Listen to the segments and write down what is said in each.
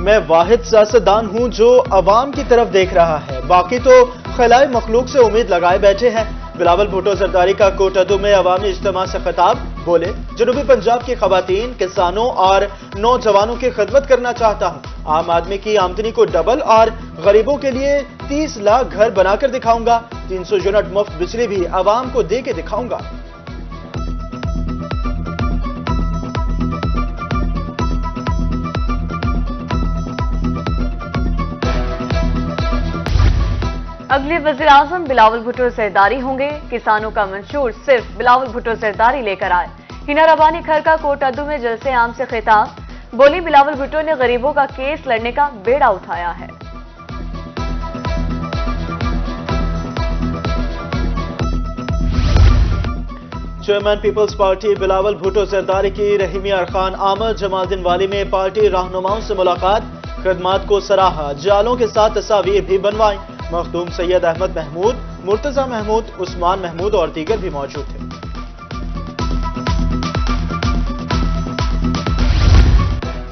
میں واحد سیاستدان ہوں جو عوام کی طرف دیکھ رہا ہے، باقی تو خلائی مخلوق سے امید لگائے بیٹھے ہیں۔ بلاول بھٹو زرداری کا کوٹادو میں عوامی اجتماع سے خطاب، بولے جنوبی پنجاب کی خواتین، کسانوں اور نوجوانوں کی خدمت کرنا چاہتا ہوں۔ عام آدمی کی آمدنی کو ڈبل اور غریبوں کے لیے 30 لاکھ گھر بنا کر دکھاؤں گا۔ 300 یونٹ مفت بجلی بھی عوام کو دے کے دکھاؤں گا۔ اگلے وزیراعظم بلاول بھٹو زرداری ہوں گے، کسانوں کا منشور صرف بلاول بھٹو زرداری لے کر آئے۔ ہینا ربانی کھر کا کوٹادو میں جلسے عام سے خطاب، بولی بلاول بھٹو نے غریبوں کا کیس لڑنے کا بیڑا اٹھایا ہے۔ چیئرمین پیپلز پارٹی بلاول بھٹو زرداری کی رحیمی ارخان آمد جمال الدین والی میں پارٹی رہنماؤں سے ملاقات، خدمات کو سراہا، جالوں کے ساتھ تصاویر بھی بنوائیں۔ مخدوم سید احمد محمود، مرتضی محمود، عثمان محمود اور دیگر بھی موجود تھے۔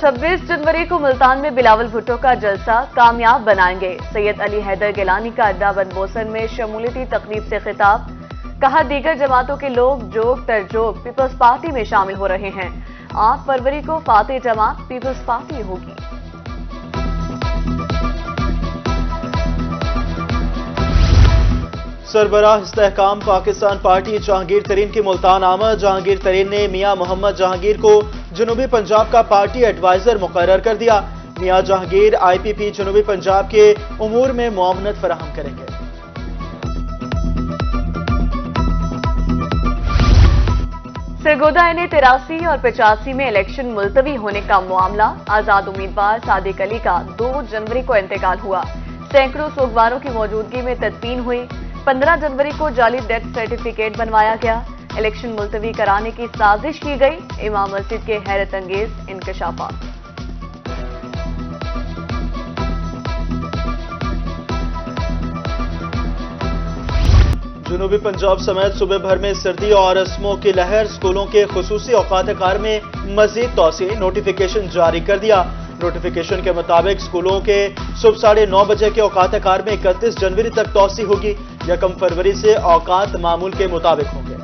26 جنوری کو ملتان میں بلاول بھٹو کا جلسہ کامیاب بنائیں گے، سید علی حیدر گیلانی کا اڈا بند بوسن میں شمولیتی تقریب سے خطاب، کہا دیگر جماعتوں کے لوگ جوگ تر جوگ پیپلز پارٹی میں شامل ہو رہے ہیں، 8 فروری کو فاتح جماعت پیپلز پارٹی ہوگی۔ سربراہ استحکام پاکستان پارٹی جہانگیر ترین کی ملتان آمد، جہانگیر ترین نے میاں محمد جہانگیر کو جنوبی پنجاب کا پارٹی ایڈوائزر مقرر کر دیا۔ میاں جہانگیر آئی پی پی جنوبی پنجاب کے امور میں معاونت فراہم کریں گے۔ سرگودا N83 اور 85 میں الیکشن ملتوی ہونے کا معاملہ، آزاد امیدوار صادق علی کا 2 جنوری کو انتقال ہوا، سینکڑوں سوگواروں کی موجودگی میں تدفین ہوئی، 15 جنوری کو جعلی ڈیتھ سرٹیفکیٹ بنوایا گیا، الیکشن ملتوی کرانے کی سازش کی گئی، امام مسجد کے حیرت انگیز انکشافات۔ جنوبی پنجاب سمیت صوبے بھر میں سردی اور اسموں کی لہر، اسکولوں کے خصوصی اوقات کار میں مزید توسیع، نوٹیفیکیشن جاری کر دیا۔ نوٹیفیکیشن کے مطابق اسکولوں کے صبح 9:30 بجے کے اوقات کار میں 31 جنوری تک توسیع ہوگی، 1 فروری سے اوقات معمول کے مطابق ہوں گے۔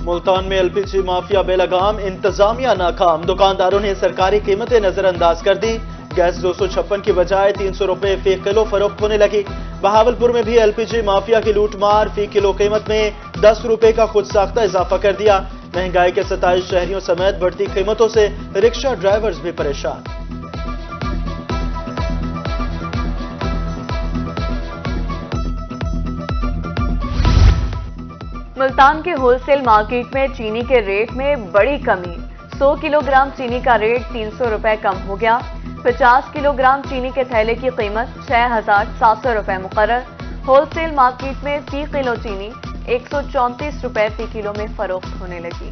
ملتان میں ایل پی جی مافیا بے لگام، انتظامیہ ناکام، دکانداروں نے سرکاری قیمتیں نظر انداز کر دی، گیس 256 کی بجائے 300 روپے فی کلو فروخت ہونے لگی۔ بہاولپور میں بھی ایل پی جی مافیا کی لوٹ مار، فی کلو قیمت میں 10 روپے کا خود ساختہ اضافہ کر دیا۔ مہنگائی کے 27 شہریوں سمیت بڑھتی قیمتوں سے رکشہ ڈرائیورز بھی پریشان۔ ملتان کے ہول سیل مارکیٹ میں چینی کے ریٹ میں بڑی کمی، 100 کلو گرام چینی کا ریٹ 300 روپے کم ہو گیا، 50 کلو گرام چینی کے تھیلے کی قیمت 6,700 روپے مقرر، ہول سیل مارکیٹ میں فی کلو چینی 134 روپے فی کلو میں فروخت ہونے لگی۔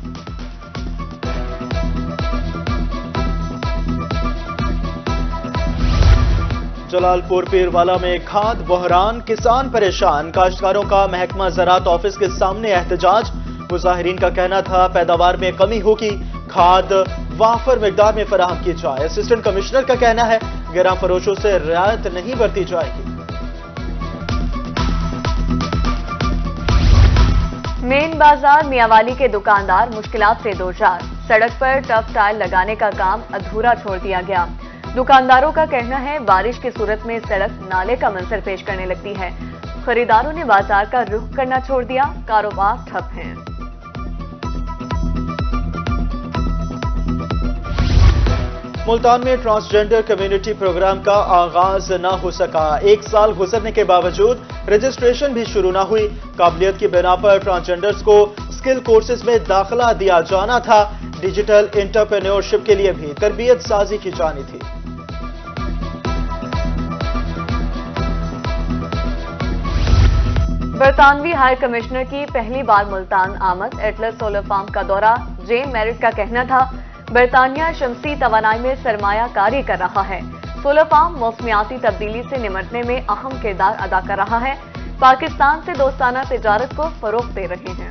جلال پور پیروالا میں کھاد بحران، کسان پریشان، کاشتکاروں کا محکمہ زراعت آفس کے سامنے احتجاج، مظاہرین کا کہنا تھا پیداوار میں کمی ہوگی، کھاد وافر مقدار میں فراہم کی جائے، اسسٹنٹ کمشنر کا کہنا ہے گراں فروشوں سے رعایت نہیں برتی جائے گی۔ مین بازار میاوالی کے دکاندار مشکلات سے دوچار، سڑک پر ٹف ٹائل لگانے کا کام ادھورا چھوڑ دیا گیا، دکانداروں کا کہنا ہے بارش کی صورت میں سڑک نالے کا منظر پیش کرنے لگتی ہے، خریداروں نے بازار کا رخ کرنا چھوڑ دیا، کاروبار ٹھپ ہیں۔ ملتان میں ٹرانسجنڈر کمیونٹی پروگرام کا آغاز نہ ہو سکا، 1 سال گزرنے کے باوجود رجسٹریشن بھی شروع نہ ہوئی، قابلیت کی بنا پر ٹرانسجنڈرز کو اسکل کورسز میں داخلہ دیا جانا تھا، ڈیجیٹل انٹرپرینیورشپ کے لیے بھی تربیت سازی کی جانی تھی۔ برطانوی ہائی کمشنر کی پہلی بار ملتان آمد، ایٹلس سولر فارم کا دورہ، جیم میرٹ کا کہنا تھا برطانیہ شمسی توانائی میں سرمایہ کاری کر رہا ہے، سولر فارم موسمیاتی تبدیلی سے نمٹنے میں اہم کردار ادا کر رہا ہے، پاکستان سے دوستانہ تجارت کو فروغ دے رہے ہیں۔